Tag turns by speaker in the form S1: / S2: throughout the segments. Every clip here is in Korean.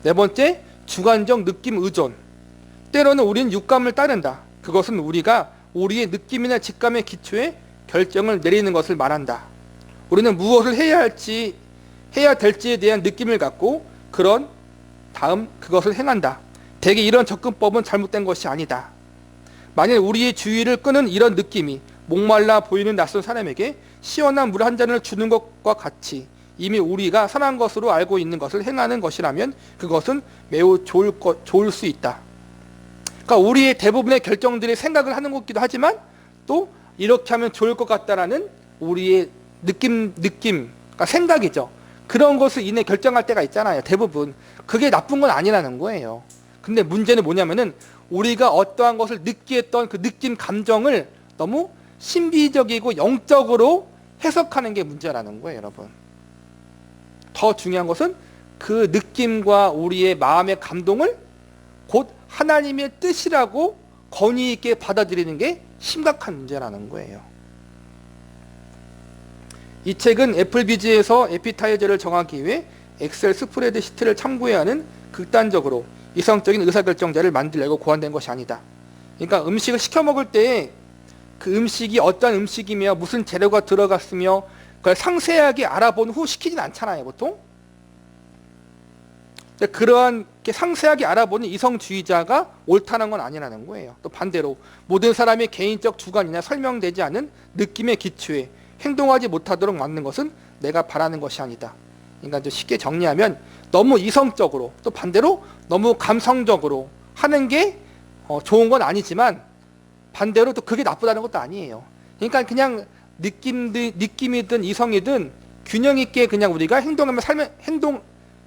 S1: 네 번째, 주관적 느낌 의존. 때로는 우리는 육감을 따른다. 그것은 우리가 우리의 느낌이나 직감의 기초에 결정을 내리는 것을 말한다. 우리는 무엇을 해야 될지에 대한 느낌을 갖고 그런 다음 그것을 행한다. 대개 이런 접근법은 잘못된 것이 아니다. 만일 우리의 주의를 끄는 이런 느낌이 목말라 보이는 낯선 사람에게 시원한 물 한 잔을 주는 것과 같이 이미 우리가 선한 것으로 알고 있는 것을 행하는 것이라면 그것은 매우 좋을 수 있다. 그러니까 우리의 대부분의 결정들이 생각을 하는 것이기도 하지만 또 이렇게 하면 좋을 것 같다라는 우리의 느낌, 그러니까 생각이죠. 그런 것을 이내 결정할 때가 있잖아요. 대부분. 그게 나쁜 건 아니라는 거예요. 근데 문제는 뭐냐면은 우리가 어떠한 것을 느끼했던 그 느낌, 감정을 너무 신비적이고 영적으로 해석하는 게 문제라는 거예요, 여러분. 더 중요한 것은 그 느낌과 우리의 마음의 감동을 곧 하나님의 뜻이라고 권위 있게 받아들이는 게 심각한 문제라는 거예요. 이 책은 애플비즈에서 에피타이저를 정하기 위해 엑셀 스프레드시트를 참고해야 하는 극단적으로 이성적인 의사결정자를 만들려고 고안된 것이 아니다. 그러니까 음식을 시켜 먹을 때 그 음식이 어떤 음식이며 무슨 재료가 들어갔으며 그걸 상세하게 알아본 후 시키진 않잖아요, 보통. 그러한 상세하게 알아보는 이성주의자가 옳다는 건 아니라는 거예요. 또 반대로 모든 사람의 개인적 주관이나 설명되지 않은 느낌의 기초에 행동하지 못하도록 만든 것은 내가 바라는 것이 아니다. 그러니까 좀 쉽게 정리하면 너무 이성적으로 또 반대로 너무 감성적으로 하는 게 좋은 건 아니지만 반대로 또 그게 나쁘다는 것도 아니에요. 그러니까 그냥 느낌이든 이성이든 균형 있게 그냥 우리가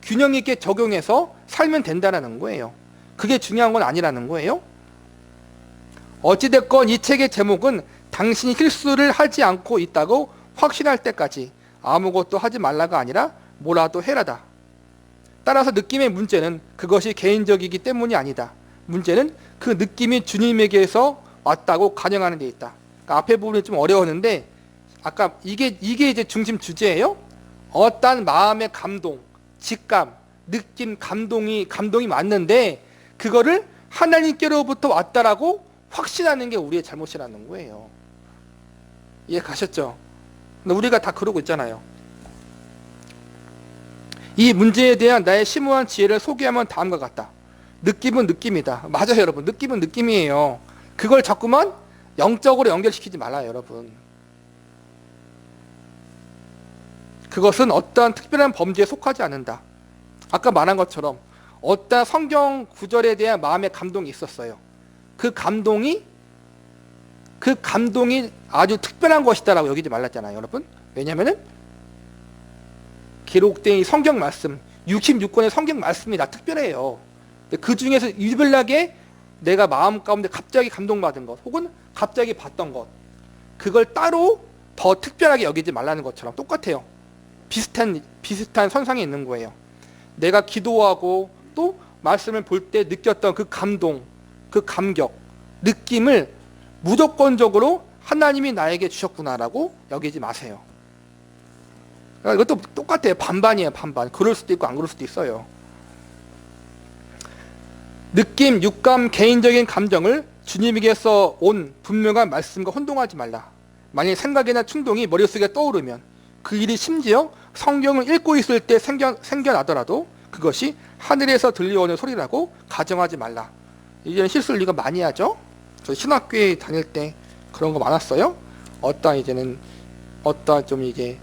S1: 균형 있게 적용해서 살면 된다는 거예요. 그게 중요한 건 아니라는 거예요. 어찌됐건 이 책의 제목은 당신이 실수를 하지 않고 있다고 확신할 때까지 아무것도 하지 말라가 아니라 뭐라도 해라다. 따라서 느낌의 문제는 그것이 개인적이기 때문이 아니다. 문제는 그 느낌이 주님에게서 왔다고 가정하는 데 있다. 그러니까 앞에 부분이 좀 어려웠는데 아까 이게 이제 중심 주제예요. 어떤 마음의 감동, 직감, 느낌, 감동이 맞는데 그거를 하나님께로부터 왔다라고 확신하는 게 우리의 잘못이라는 거예요. 이해 가셨죠? 근데 우리가 다 그러고 있잖아요. 이 문제에 대한 나의 심오한 지혜를 소개하면 다음과 같다. 느낌은 느낌이다. 맞아요, 여러분. 느낌은 느낌이에요. 그걸 자꾸만 영적으로 연결시키지 말아요, 여러분. 그것은 어떠한 특별한 범죄에 속하지 않는다. 아까 말한 것처럼 어떠한 성경 구절에 대한 마음의 감동이 있었어요. 그 감동이 아주 특별한 것이다라고 여기지 말랐잖아요, 여러분. 왜냐면은 기록된 이 성경 말씀, 66권의 성경 말씀이 다 특별해요. 그 중에서 유별나게 내가 마음 가운데 갑자기 감동받은 것 혹은 갑자기 봤던 것, 그걸 따로 더 특별하게 여기지 말라는 것처럼 똑같아요. 비슷한 선상에 있는 거예요. 내가 기도하고 또 말씀을 볼 때 느꼈던 그 감동, 그 감격, 느낌을 무조건적으로 하나님이 나에게 주셨구나라고 여기지 마세요. 이것도 똑같아요. 반반이에요, 반반. 그럴 수도 있고 안 그럴 수도 있어요. 느낌, 육감, 개인적인 감정을 주님에게서 온 분명한 말씀과 혼동하지 말라. 만약 생각이나 충동이 머릿속에 떠오르면 그 일이 심지어 성경을 읽고 있을 때 생겨나더라도 그것이 하늘에서 들려오는 소리라고 가정하지 말라. 이런 실수를 우리가 많이 하죠. 저 신학교에 다닐 때 그런 거 많았어요. 좀 이제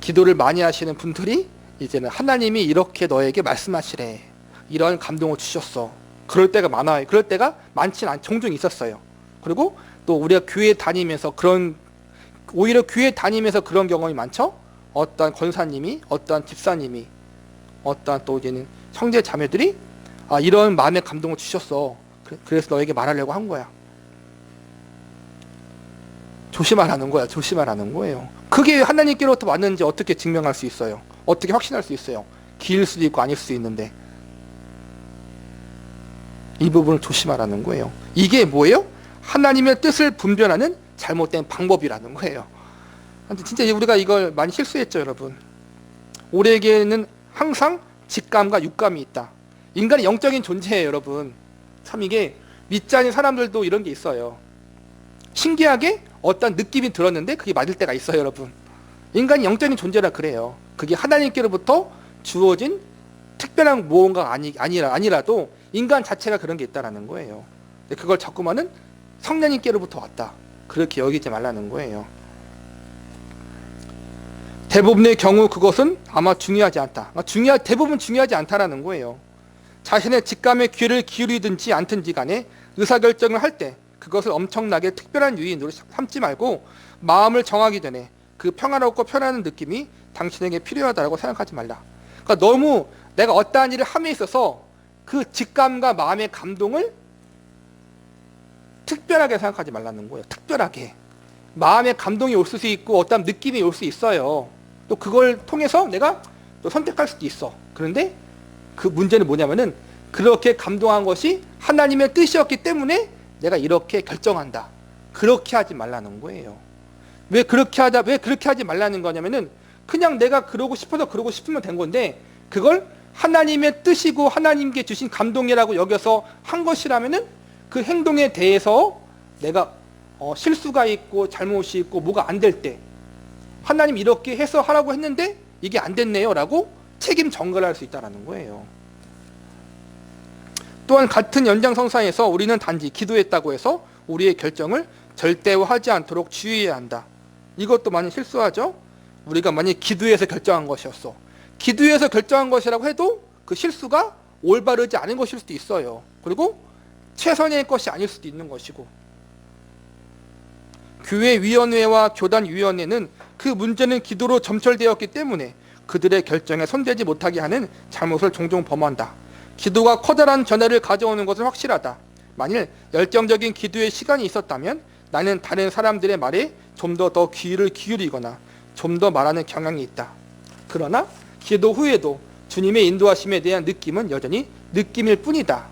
S1: 기도를 많이 하시는 분들이 이제는 하나님이 이렇게 너에게 말씀하시래. 이런 감동을 주셨어. 그럴 때가 많아요. 그럴 때가 많지는 않, 종종 있었어요. 그리고 또 우리가 교회 다니면서 오히려 교회 다니면서 그런 경험이 많죠. 어떤 권사님이, 어떤 집사님이, 어떤 또 이제는 형제 자매들이 이런 마음의 감동을 주셨어. 그래서 너에게 말하려고 한 거야. 조심하라는 거야. 조심하라는 거예요. 그게 하나님께로부터 왔는지 어떻게 증명할 수 있어요? 어떻게 확신할 수 있어요? 기일 수도 있고 아닐 수도 있는데. 이 부분을 조심하라는 거예요. 이게 뭐예요? 하나님의 뜻을 분별하는 잘못된 방법이라는 거예요. 진짜 우리가 이걸 많이 실수했죠, 여러분. 우리에게는 항상 직감과 육감이 있다. 인간이 영적인 존재예요, 여러분. 참 이게 믿지 않는 사람들도 이런 게 있어요. 신기하게 어떤 느낌이 들었는데 그게 맞을 때가 있어요, 여러분. 인간이 영적인 존재라 그래요. 그게 하나님께로부터 주어진 특별한 무언가가 아니라도 인간 자체가 그런 게 있다라는 거예요. 그걸 자꾸만은 성령님께로부터 왔다, 그렇게 여기지 말라는 거예요. 대부분의 경우 그것은 아마 중요하지 않다. 대부분 중요하지 않다라는 거예요. 자신의 직감에 귀를 기울이든지 않든지 간에 의사결정을 할 때 그것을 엄청나게 특별한 요인으로 삼지 말고 마음을 정하기 전에 그 평화롭고 편안한 느낌이 당신에게 필요하다고 생각하지 말라. 그러니까 너무 내가 어떠한 일을 함에 있어서 그 직감과 마음의 감동을 특별하게 생각하지 말라는 거예요. 특별하게. 마음의 감동이 올 수 있고 어떤 느낌이 올 수 있어요. 또 그걸 통해서 내가 또 선택할 수도 있어. 그런데 그 문제는 뭐냐면은 그렇게 감동한 것이 하나님의 뜻이었기 때문에 내가 이렇게 결정한다, 그렇게 하지 말라는 거예요. 왜 그렇게 하지 말라는 거냐면은 그냥 내가 그러고 싶어서 그러고 싶으면 된 건데 그걸 하나님의 뜻이고 하나님께 주신 감동이라고 여겨서 한 것이라면은 그 행동에 대해서 내가 실수가 있고 잘못이 있고 뭐가 안 될 때 하나님 이렇게 해서 하라고 했는데 이게 안 됐네요 라고 책임 전가할 수 있다는 거예요. 또한 같은 연장선상에서 우리는 단지 기도했다고 해서 우리의 결정을 절대화하지 않도록 주의해야 한다. 이것도 많이 실수하죠. 우리가 만약 기도해서 결정한 것이었어, 기도해서 결정한 것이라고 해도 그 실수가 올바르지 않은 것일 수도 있어요. 그리고 최선의 것이 아닐 수도 있는 것이고, 교회위원회와 교단위원회는 그 문제는 기도로 점철되었기 때문에 그들의 결정에 손대지 못하게 하는 잘못을 종종 범한다. 기도가 커다란 전해를 가져오는 것은 확실하다. 만일 열정적인 기도의 시간이 있었다면 나는 다른 사람들의 말에 좀 더 귀를 기울이거나 좀 더 말하는 경향이 있다. 그러나 기도 후에도 주님의 인도하심에 대한 느낌은 여전히 느낌일 뿐이다.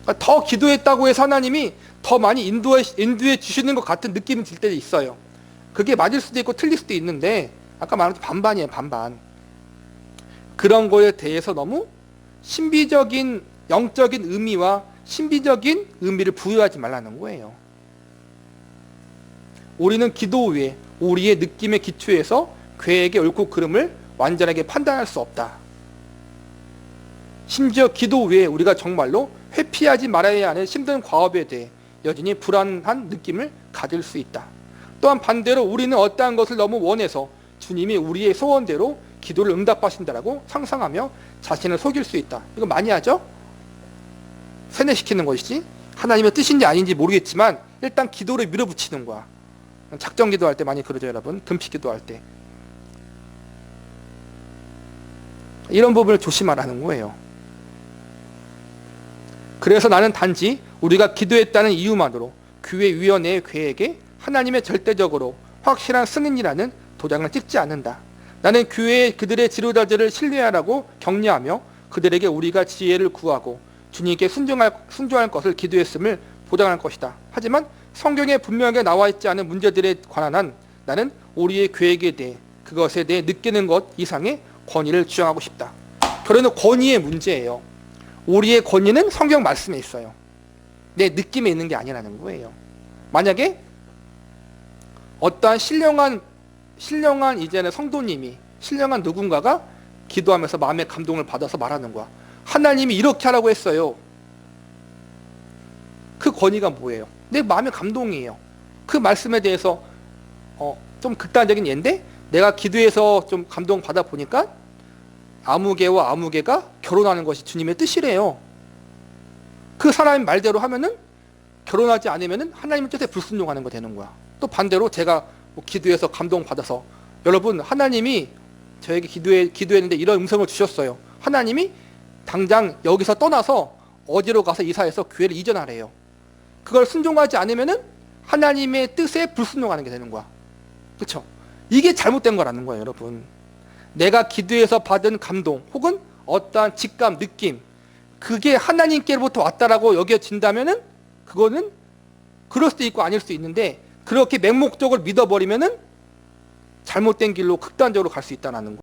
S1: 그러니까 더 기도했다고 해서 하나님이 더 많이 인도해 주시는 것 같은 느낌이 들 때도 있어요. 그게 맞을 수도 있고 틀릴 수도 있는데 아까 말한 반반이에요, 반반. 그런 거에 대해서 너무 신비적인 영적인 의미와 신비적인 의미를 부여하지 말라는 거예요. 우리는 기도 후에 우리의 느낌의 기초에서 괴에게 옳고 그름을 완전하게 판단할 수 없다. 심지어 기도 후에 우리가 정말로 회피하지 말아야 하는 힘든 과업에 대해 여전히 불안한 느낌을 가질 수 있다. 또한 반대로 우리는 어떠한 것을 너무 원해서 주님이 우리의 소원대로 기도를 응답하신다라고 상상하며 자신을 속일 수 있다. 이거 많이 하죠? 세뇌시키는 것이지 하나님의 뜻인지 아닌지 모르겠지만 일단 기도를 밀어붙이는 거야. 작정 기도할 때 많이 그러죠, 여러분. 금식 기도할 때. 이런 부분을 조심하라는 거예요. 그래서 나는 단지 우리가 기도했다는 이유만으로 교회위원회의 괴에게 하나님의 절대적으로 확실한 승인이라는 도장을 찍지 않는다. 나는 교회의 그들의 지도자들을 신뢰하라고 격려하며 그들에게 우리가 지혜를 구하고 주님께 순종할 것을 기도했음을 보장할 것이다. 하지만 성경에 분명하게 나와 있지 않은 문제들에 관한 나는 우리의 계획에 대해 그것에 대해 느끼는 것 이상의 권위를 주장하고 싶다. 결론은 권위의 문제예요. 우리의 권위는 성경 말씀에 있어요. 내 느낌에 있는 게 아니라는 거예요. 만약에 어떠한 신령한 이제는 성도님이, 신령한 누군가가 기도하면서 마음의 감동을 받아서 말하는 거야. 하나님이 이렇게 하라고 했어요. 그 권위가 뭐예요? 내 마음의 감동이에요. 그 말씀에 대해서 좀 극단적인 예인데 내가 기도해서 좀 감동 받아 보니까 아무개와 아무개가 결혼하는 것이 주님의 뜻이래요. 그 사람의 말대로 하면은 결혼하지 않으면은 하나님의 뜻에 불순종하는 거 되는 거야. 또 반대로 제가 기도해서 감동 받아서 여러분 하나님이 저에게 기도했는데 이런 음성을 주셨어요. 하나님이 당장 여기서 떠나서 어디로 가서 이사해서 교회를 이전하래요. 그걸 순종하지 않으면은 하나님의 뜻에 불순종하는 게 되는 거야. 그렇죠? 이게 잘못된 거라는 거예요, 여러분. 내가 기도해서 받은 감동 혹은 어떠한 직감, 느낌 그게 하나님께로부터 왔다라고 여겨진다면은 그거는 그럴 수도 있고 아닐 수도 있는데 그렇게 맹목적으로 믿어버리면은 잘못된 길로 극단적으로 갈 수 있다는 거예요.